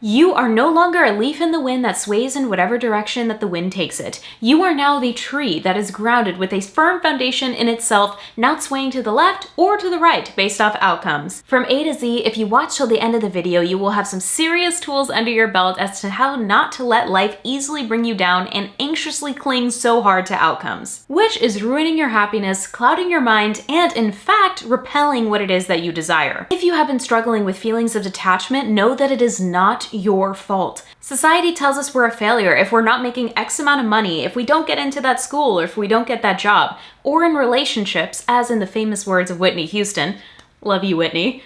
You are no longer a leaf in the wind that sways in whatever direction that the wind takes it. You are now the tree that is grounded with a firm foundation in itself, not swaying to the left or to the right based off outcomes. From A to Z, if you watch till the end of the video, you will have some serious tools under your belt as to how not to let life easily bring you down and anxiously cling so hard to outcomes, which is ruining your happiness, clouding your mind, and in fact, repelling what it is that you desire. If you have been struggling with feelings of detachment, know that it is not your fault. Society tells us we're a failure if we're not making X amount of money, if we don't get into that school, or if we don't get that job. Or in relationships, as in the famous words of Whitney Houston, love you Whitney,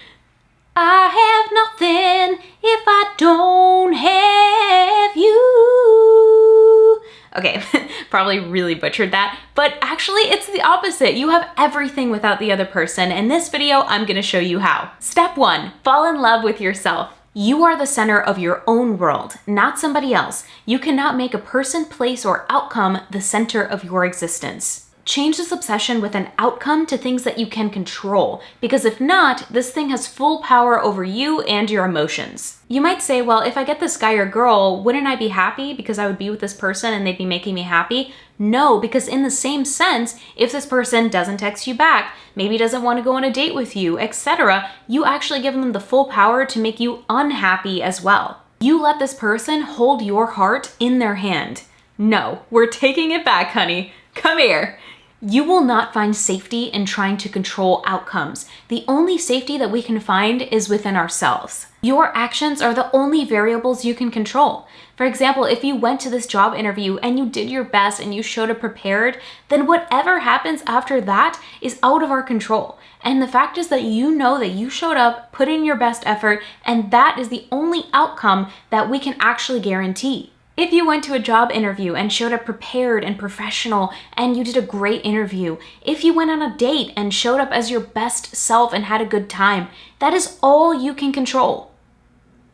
I have nothing if I don't have you. Okay, probably really butchered that, but actually it's the opposite. You have everything without the other person. In this video, I'm gonna show you how. Step 1, fall in love with yourself. You are the center of your own world, not somebody else. You cannot make a person, place, or outcome the center of your existence. Change this obsession with an outcome to things that you can control, because if not, this thing has full power over you and your emotions. You might say, well, if I get this guy or girl, wouldn't I be happy because I would be with this person and they'd be making me happy? No, because in the same sense, if this person doesn't text you back, maybe doesn't want to go on a date with you, etc., you actually give them the full power to make you unhappy as well. You let this person hold your heart in their hand. No, we're taking it back, honey. Come here. You will not find safety in trying to control outcomes. The only safety that we can find is within ourselves. Your actions are the only variables you can control. For example, if you went to this job interview and you did your best and you showed up prepared, then whatever happens after that is out of our control. And the fact is that you know that you showed up, put in your best effort, and that is the only outcome that we can actually guarantee. If you went to a job interview and showed up prepared and professional and you did a great interview, if you went on a date and showed up as your best self and had a good time, that is all you can control.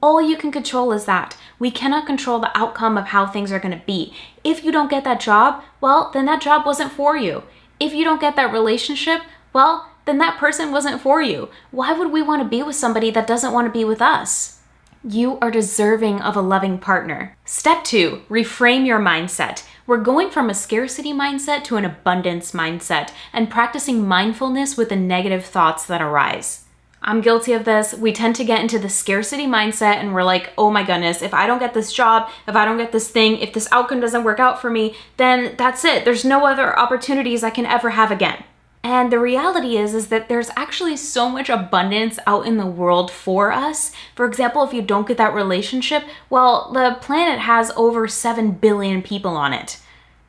All you can control is that. We cannot control the outcome of how things are going to be. If you don't get that job, well, then that job wasn't for you. If you don't get that relationship, well, then that person wasn't for you. Why would we want to be with somebody that doesn't want to be with us? You are deserving of a loving partner. Step 2, reframe your mindset. We're going from a scarcity mindset to an abundance mindset and practicing mindfulness with the negative thoughts that arise. I'm guilty of this. We tend to get into the scarcity mindset and we're like, oh my goodness, if I don't get this job, if I don't get this thing, if this outcome doesn't work out for me, then that's it. There's no other opportunities I can ever have again. And the reality is that there's actually so much abundance out in the world for us. For example, if you don't get that relationship, well, the planet has over 7 billion people on it.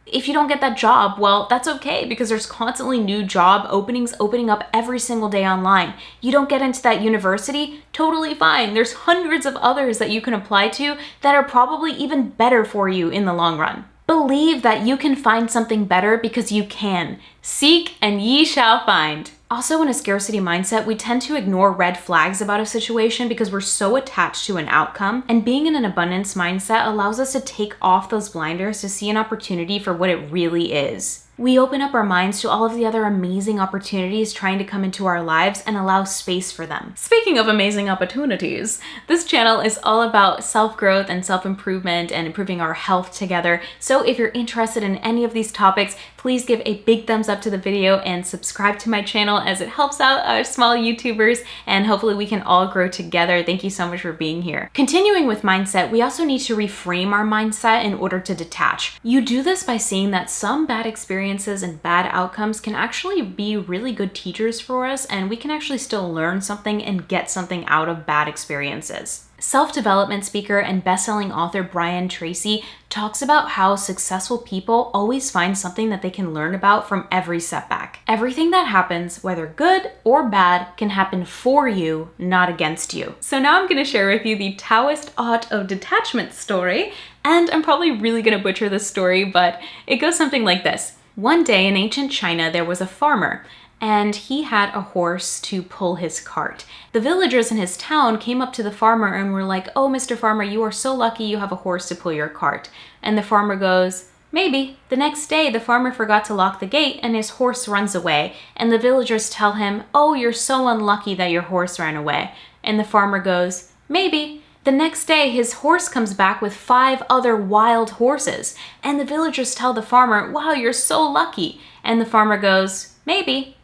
If you don't get that job, well, that's okay because there's constantly new job openings opening up every single day online. You don't get into that university, totally fine. There's hundreds of others that you can apply to that are probably even better for you in the long run. Believe that you can find something better because you can. Seek and ye shall find. Also, in a scarcity mindset, we tend to ignore red flags about a situation because we're so attached to an outcome. And being in an abundance mindset allows us to take off those blinders to see an opportunity for what it really is. We open up our minds to all of the other amazing opportunities trying to come into our lives and allow space for them. Speaking of amazing opportunities, this channel is all about self-growth and self-improvement and improving our health together. So if you're interested in any of these topics, please give a big thumbs up to the video and subscribe to my channel as it helps out our small YouTubers and hopefully we can all grow together. Thank you so much for being here. Continuing with mindset, we also need to reframe our mindset in order to detach. You do this by seeing that some bad experiences and bad outcomes can actually be really good teachers for us, and we can actually still learn something and get something out of bad experiences. Self-development speaker and best-selling author Brian Tracy talks about how successful people always find something that they can learn about from every setback. Everything that happens, whether good or bad, can happen for you, not against you. So now I'm going to share with you the Taoist Art of Detachment story, and I'm probably really going to butcher this story, but it goes something like this. One day in ancient China, there was a farmer, and he had a horse to pull his cart. The villagers in his town came up to the farmer and were like, "Oh, Mr. Farmer, you are so lucky you have a horse to pull your cart." And the farmer goes, "Maybe." The next day, the farmer forgot to lock the gate and his horse runs away. And the villagers tell him, "Oh, you're so unlucky that your horse ran away." And the farmer goes, "Maybe." The next day, his horse comes back with 5 other wild horses, and the villagers tell the farmer, "Wow, you're so lucky." And the farmer goes, "Maybe."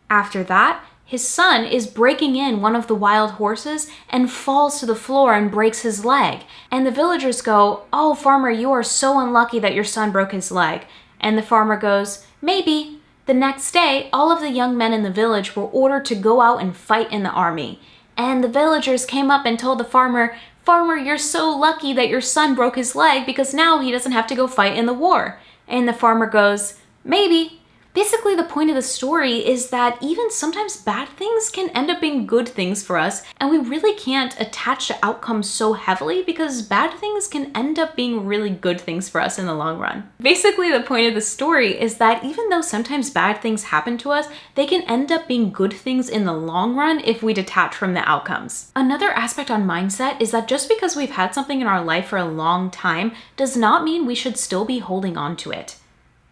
After that, his son is breaking in one of the wild horses and falls to the floor and breaks his leg. And the villagers go, "Oh, farmer, you are so unlucky that your son broke his leg." And the farmer goes, "Maybe." The next day, all of the young men in the village were ordered to go out and fight in the army. And the villagers came up and told the farmer, "Farmer, you're so lucky that your son broke his leg because now he doesn't have to go fight in the war." And the farmer goes, "Maybe." Basically, the point of the story is that even sometimes bad things can end up being good things for us, and we really can't attach to outcomes so heavily because bad things can end up being really good things for us in the long run. Basically, the point of the story is that even though sometimes bad things happen to us, they can end up being good things in the long run if we detach from the outcomes. Another aspect on mindset is that just because we've had something in our life for a long time does not mean we should still be holding on to it.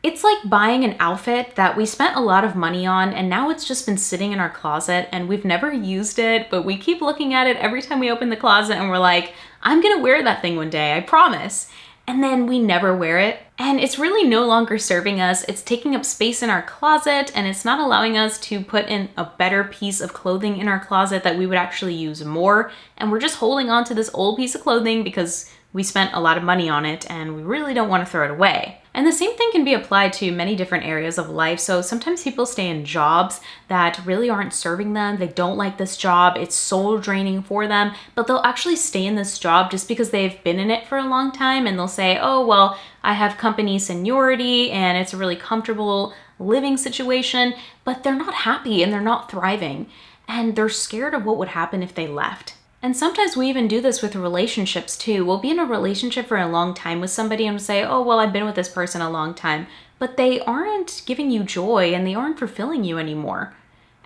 It's like buying an outfit that we spent a lot of money on and now it's just been sitting in our closet and we've never used it, but we keep looking at it every time we open the closet and we're like, "I'm gonna wear that thing one day, I promise." And then we never wear it. And it's really no longer serving us. It's taking up space in our closet and it's not allowing us to put in a better piece of clothing in our closet that we would actually use more. And we're just holding on to this old piece of clothing because we spent a lot of money on it and we really don't want to throw it away. And the same thing can be applied to many different areas of life. So sometimes people stay in jobs that really aren't serving them. They don't like this job. It's soul draining for them, but they'll actually stay in this job just because they've been in it for a long time. And they'll say, "Oh, well, I have company seniority and it's a really comfortable living situation," but they're not happy and they're not thriving. And they're scared of what would happen if they left. And sometimes we even do this with relationships too. We'll be in a relationship for a long time with somebody and say, "Oh, well, I've been with this person a long time," but they aren't giving you joy and they aren't fulfilling you anymore.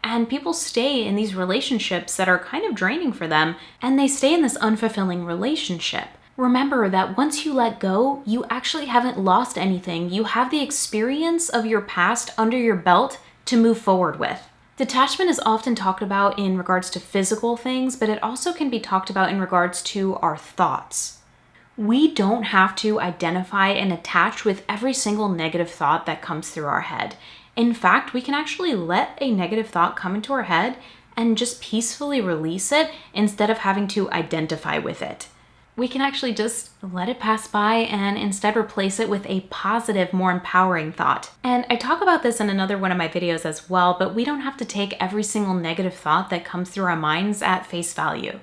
And people stay in these relationships that are kind of draining for them, and they stay in this unfulfilling relationship. Remember that once you let go, you actually haven't lost anything. You have the experience of your past under your belt to move forward with. Detachment is often talked about in regards to physical things, but it also can be talked about in regards to our thoughts. We don't have to identify and attach with every single negative thought that comes through our head. In fact, we can actually let a negative thought come into our head and just peacefully release it instead of having to identify with it. We can actually just let it pass by and instead replace it with a positive, more empowering thought. And I talk about this in another one of my videos as well, but we don't have to take every single negative thought that comes through our minds at face value.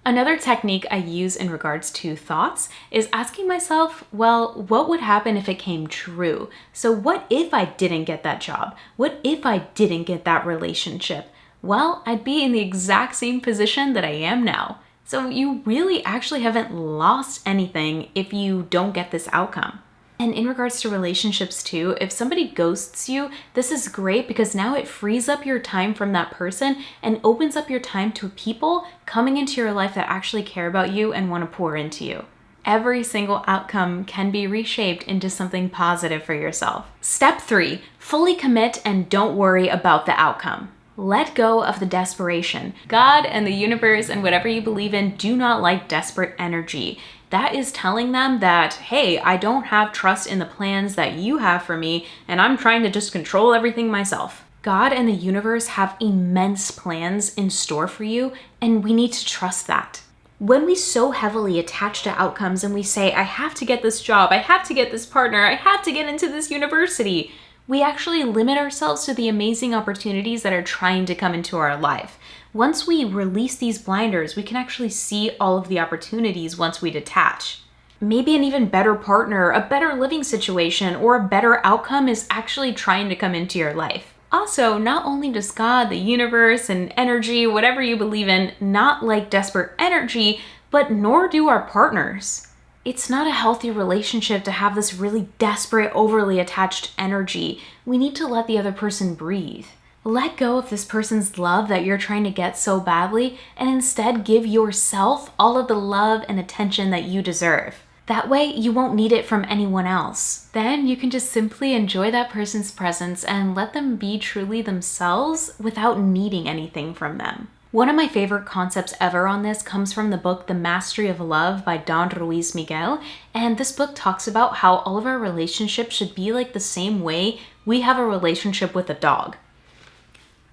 Another technique I use in regards to thoughts is asking myself, well, what would happen if it came true? So what if I didn't get that job? What if I didn't get that relationship? Well, I'd be in the exact same position that I am now. So you really actually haven't lost anything if you don't get this outcome. And in regards to relationships too, if somebody ghosts you, this is great because now it frees up your time from that person and opens up your time to people coming into your life that actually care about you and want to pour into you. Every single outcome can be reshaped into something positive for yourself. Step 3, fully commit and don't worry about the outcome. Let go of the desperation. God and the universe and whatever you believe in do not like desperate energy. That is telling them that, hey, I don't have trust in the plans that you have for me, and I'm trying to just control everything myself. God and the universe have immense plans in store for you, and we need to trust that. When we so heavily attach to outcomes and we say, I have to get this job, I have to get this partner, I have to get into this university, we actually limit ourselves to the amazing opportunities that are trying to come into our life. Once we release these blinders, we can actually see all of the opportunities once we detach. Maybe an even better partner, a better living situation, or a better outcome is actually trying to come into your life. Also, not only does God, the universe, and energy, whatever you believe in, not like desperate energy, but nor do our partners. It's not a healthy relationship to have this really desperate, overly attached energy. We need to let the other person breathe. Let go of this person's love that you're trying to get so badly and instead give yourself all of the love and attention that you deserve. That way, you won't need it from anyone else. Then you can just simply enjoy that person's presence and let them be truly themselves without needing anything from them. One of my favorite concepts ever on this comes from the book The Mastery of Love by Don Ruiz Miguel, and this book talks about how all of our relationships should be like the same way we have a relationship with a dog.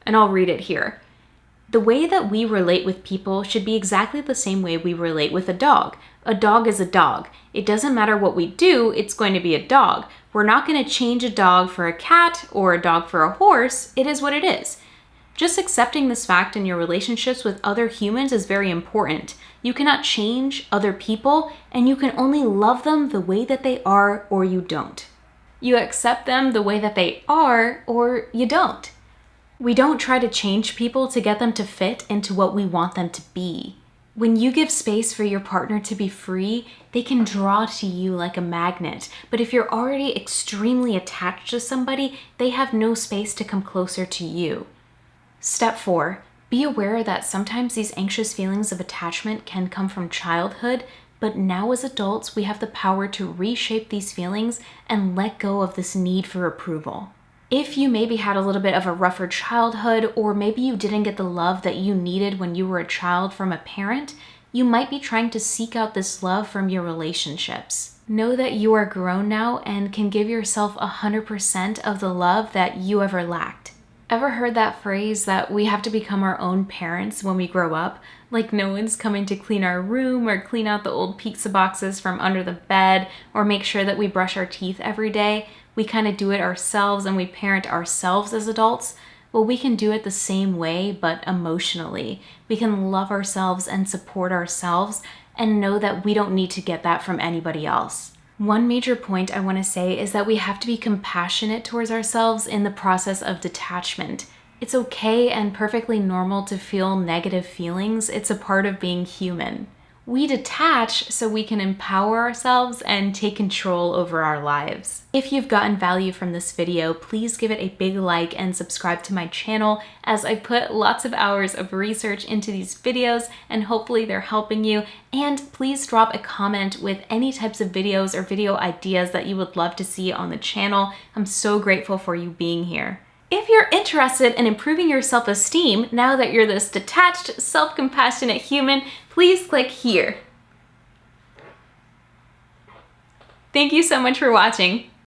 And I'll read it here. The way that we relate with people should be exactly the same way we relate with a dog. A dog is a dog. It doesn't matter what we do, it's going to be a dog. We're not going to change a dog for a cat or a dog for a horse. It is what it is. Just accepting this fact in your relationships with other humans is very important. You cannot change other people, and you can only love them the way that they are, or you don't. You accept them the way that they are, or you don't. We don't try to change people to get them to fit into what we want them to be. When you give space for your partner to be free, they can draw to you like a magnet. But if you're already extremely attached to somebody, they have no space to come closer to you. Step 4, be aware that sometimes these anxious feelings of attachment can come from childhood, but now as adults, we have the power to reshape these feelings and let go of this need for approval. If you maybe had a little bit of a rougher childhood, or maybe you didn't get the love that you needed when you were a child from a parent, you might be trying to seek out this love from your relationships. Know that you are grown now and can give yourself 100% of the love that you ever lacked. Ever heard that phrase that we have to become our own parents when we grow up? Like no one's coming to clean our room or clean out the old pizza boxes from under the bed or make sure that we brush our teeth every day. We kind of do it ourselves and we parent ourselves as adults. Well, we can do it the same way, but emotionally. We can love ourselves and support ourselves and know that we don't need to get that from anybody else. One major point I want to say is that we have to be compassionate towards ourselves in the process of detachment. It's okay and perfectly normal to feel negative feelings. It's a part of being human. We detach so we can empower ourselves and take control over our lives. If you've gotten value from this video, please give it a big like and subscribe to my channel, as I put lots of hours of research into these videos and hopefully they're helping you. And please drop a comment with any types of videos or video ideas that you would love to see on the channel. I'm so grateful for you being here. If you're interested in improving your self-esteem now that you're this detached, self-compassionate human, please click here. Thank you so much for watching.